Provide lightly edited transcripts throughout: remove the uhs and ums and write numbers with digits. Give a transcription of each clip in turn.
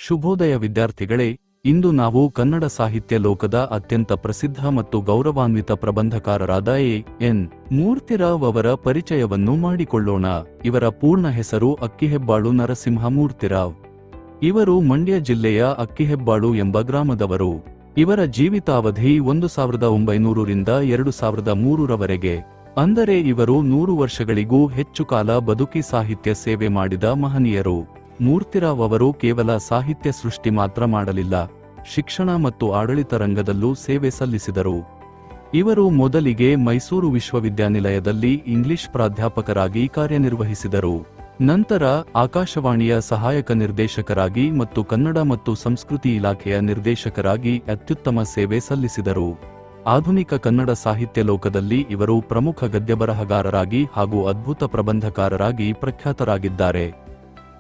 ಶುಭೋದಯ ವಿದ್ಯಾರ್ಥಿಗಳೇ, ಇಂದು ನಾವು ಕನ್ನಡ ಸಾಹಿತ್ಯ ಲೋಕದ ಅತ್ಯಂತ ಪ್ರಸಿದ್ಧ ಮತ್ತು ಗೌರವಾನ್ವಿತ ಪ್ರಬಂಧಕಾರರಾದ ಎನ್. ಮೂರ್ತಿರಾವ್ ಅವರ ಪರಿಚಯವನ್ನು ಮಾಡಿಕೊಳ್ಳೋಣ. ಇವರ ಪೂರ್ಣ ಹೆಸರು ಅಕ್ಕಿಹೆಬ್ಬಾಳು ನರಸಿಂಹ ಮೂರ್ತಿರಾವ್. ಇವರು ಮಂಡ್ಯ ಜಿಲ್ಲೆಯ ಅಕ್ಕಿಹೆಬ್ಬಾಳು ಎಂಬ ಗ್ರಾಮದವರು. ಇವರ ಜೀವಿತಾವಧಿ 1900 ರಿಂದ 2003 ರವರೆಗೆ. ಅಂದರೆ ಇವರು 100 ವರ್ಷಗಳಿಗೂ ಹೆಚ್ಚು ಕಾಲ ಬದುಕಿ ಸಾಹಿತ್ಯ ಸೇವೆ ಮಾಡಿದ ಮಹನೀಯರು. ಮೂರ್ತಿರಾವ್ ಅವರು ಕೇವಲ ಸಾಹಿತ್ಯ ಸೃಷ್ಟಿ ಮಾತ್ರ ಮಾಡಲಿಲ್ಲ, ಶಿಕ್ಷಣ ಮತ್ತು ಆಡಳಿತ ರಂಗದಲ್ಲೂ ಸೇವೆ ಸಲ್ಲಿಸಿದರು. ಇವರು ಮೊದಲಿಗೆ ಮೈಸೂರು ವಿಶ್ವವಿದ್ಯಾನಿಲಯದಲ್ಲಿ ಇಂಗ್ಲಿಷ್ ಪ್ರಾಧ್ಯಾಪಕರಾಗಿ ಕಾರ್ಯನಿರ್ವಹಿಸಿದರು. ನಂತರ ಆಕಾಶವಾಣಿಯ ಸಹಾಯಕ ನಿರ್ದೇಶಕರಾಗಿ ಮತ್ತು ಕನ್ನಡ ಮತ್ತು ಸಂಸ್ಕೃತಿ ಇಲಾಖೆಯ ನಿರ್ದೇಶಕರಾಗಿ ಅತ್ಯುತ್ತಮ ಸೇವೆ ಸಲ್ಲಿಸಿದರು. ಆಧುನಿಕ ಕನ್ನಡ ಸಾಹಿತ್ಯ ಲೋಕದಲ್ಲಿ ಇವರು ಪ್ರಮುಖ ಗದ್ಯಬರಹಗಾರರಾಗಿ ಹಾಗೂ ಅದ್ಭುತ ಪ್ರಬಂಧಕಾರರಾಗಿ ಪ್ರಖ್ಯಾತರಾಗಿದ್ದಾರೆ.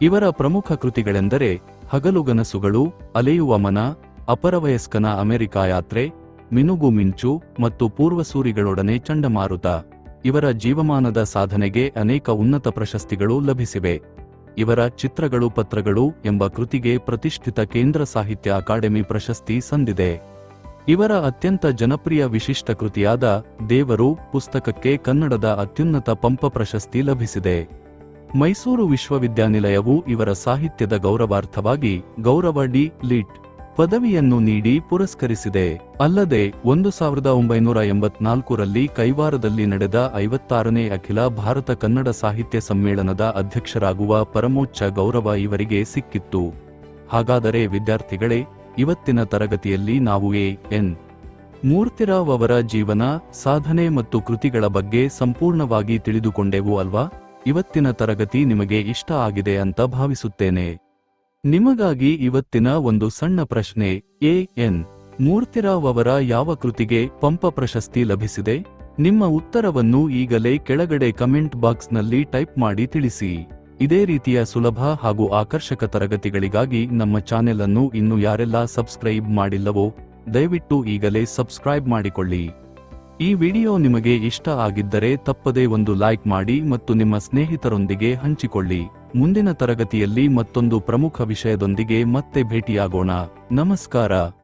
ಇವರ ಪ್ರಮುಖ ಕೃತಿಗಳೆಂದರೆ ಹಗಲುಗನಸುಗಳು, ಅಲೆಯುವ ಮನ, ಅಪರವಯಸ್ಕನ ಅಮೆರಿಕಾ ಯಾತ್ರೆ, ಮಿನುಗು ಮಿಂಚು ಮತ್ತು ಪೂರ್ವಸೂರಿಗಳೊಡನೆ ಚಂಡಮಾರುತ. ಇವರ ಜೀವಮಾನದ ಸಾಧನೆಗೆ ಅನೇಕ ಉನ್ನತ ಪ್ರಶಸ್ತಿಗಳು ಲಭಿಸಿವೆ. ಇವರ ಚಿತ್ರಗಳು ಪತ್ರಗಳು ಎಂಬ ಕೃತಿಗೆ ಪ್ರತಿಷ್ಠಿತ ಕೇಂದ್ರ ಸಾಹಿತ್ಯ ಅಕಾಡೆಮಿ ಪ್ರಶಸ್ತಿ ಸಂದಿದೆ. ಇವರ ಅತ್ಯಂತ ಜನಪ್ರಿಯ ವಿಶಿಷ್ಟ ಕೃತಿಯಾದ ದೇವರು ಪುಸ್ತಕಕ್ಕೆ ಕನ್ನಡದ ಅತ್ಯುನ್ನತ ಪಂಪ ಪ್ರಶಸ್ತಿ ಲಭಿಸಿದೆ. ಮೈಸೂರು ವಿಶ್ವವಿದ್ಯಾನಿಲಯವು ಇವರ ಸಾಹಿತ್ಯದ ಗೌರವಾರ್ಥವಾಗಿ ಗೌರವ ಡಿ.ಲಿಟ್. ಪದವಿಯನ್ನು ನೀಡಿ ಪುರಸ್ಕರಿಸಿದೆ. ಅಲ್ಲದೆ 1984 ರಲ್ಲಿ ಕೈವಾರದಲ್ಲಿ ನಡೆದ 56ನೇ ಅಖಿಲ ಭಾರತ ಕನ್ನಡ ಸಾಹಿತ್ಯ ಸಮ್ಮೇಳನದ ಅಧ್ಯಕ್ಷರಾಗುವ ಪರಮೋಚ್ಚ ಗೌರವ ಇವರಿಗೆ ಸಿಕ್ಕಿತ್ತು. ಹಾಗಾದರೆ ವಿದ್ಯಾರ್ಥಿಗಳೇ, ಇವತ್ತಿನ ತರಗತಿಯಲ್ಲಿ ನಾವು ಎನ್. ಮೂರ್ತಿರಾವ್ ಅವರ ಜೀವನ, ಸಾಧನೆ ಮತ್ತು ಕೃತಿಗಳ ಬಗ್ಗೆ ಸಂಪೂರ್ಣವಾಗಿ ತಿಳಿದುಕೊಂಡೆವು ಅಲ್ವಾ? ಇವತ್ತಿನ ತರಗತಿ ನಿಮಗೆ ಇಷ್ಟ ಆಗಿದೆ ಅಂತ ಭಾವಿಸುತ್ತೇನೆ. ನಿಮಗಾಗಿ ಇವತ್ತಿನ ಒಂದು ಸಣ್ಣ ಪ್ರಶ್ನೆ: ಎನ್. ಮೂರ್ತಿರಾವ್ ಅವರ ಯಾವ ಕೃತಿಗೆ ಪಂಪ ಪ್ರಶಸ್ತಿ ಲಭಿಸಿದೆ? ನಿಮ್ಮ ಉತ್ತರವನ್ನು ಈಗಲೇ ಕೆಳಗಡೆ ಕಮೆಂಟ್ ಬಾಕ್ಸ್ನಲ್ಲಿ ಟೈಪ್ ಮಾಡಿ ತಿಳಿಸಿ. ಇದೇ ರೀತಿಯ ಸುಲಭ ಹಾಗೂ ಆಕರ್ಷಕ ತರಗತಿಗಳಿಗಾಗಿ ನಮ್ಮ ಚಾನೆಲ್ ಅನ್ನು ಇನ್ನು ಯಾರೆಲ್ಲ ಸಬ್ಸ್ಕ್ರೈಬ್ ಮಾಡಿಲ್ಲವೋ ದಯವಿಟ್ಟು ಈಗಲೇ ಸಬ್ಸ್ಕ್ರೈಬ್ ಮಾಡಿಕೊಳ್ಳಿ. ಈ ವಿಡಿಯೋ ನಿಮಗೆ ಇಷ್ಟ ಆಗಿದ್ದರೆ ತಪ್ಪದೇ ಒಂದು ಲೈಕ್ ಮಾಡಿ ಮತ್ತು ನಿಮ್ಮ ಸ್ನೇಹಿತರೊಂದಿಗೆ ಹಂಚಿಕೊಳ್ಳಿ. ಮುಂದಿನ ತರಗತಿಯಲ್ಲಿ ಮತ್ತೊಂದು ಪ್ರಮುಖ ವಿಷಯದೊಂದಿಗೆ ಮತ್ತೆ ಭೇಟಿಯಾಗೋಣ. ನಮಸ್ಕಾರ.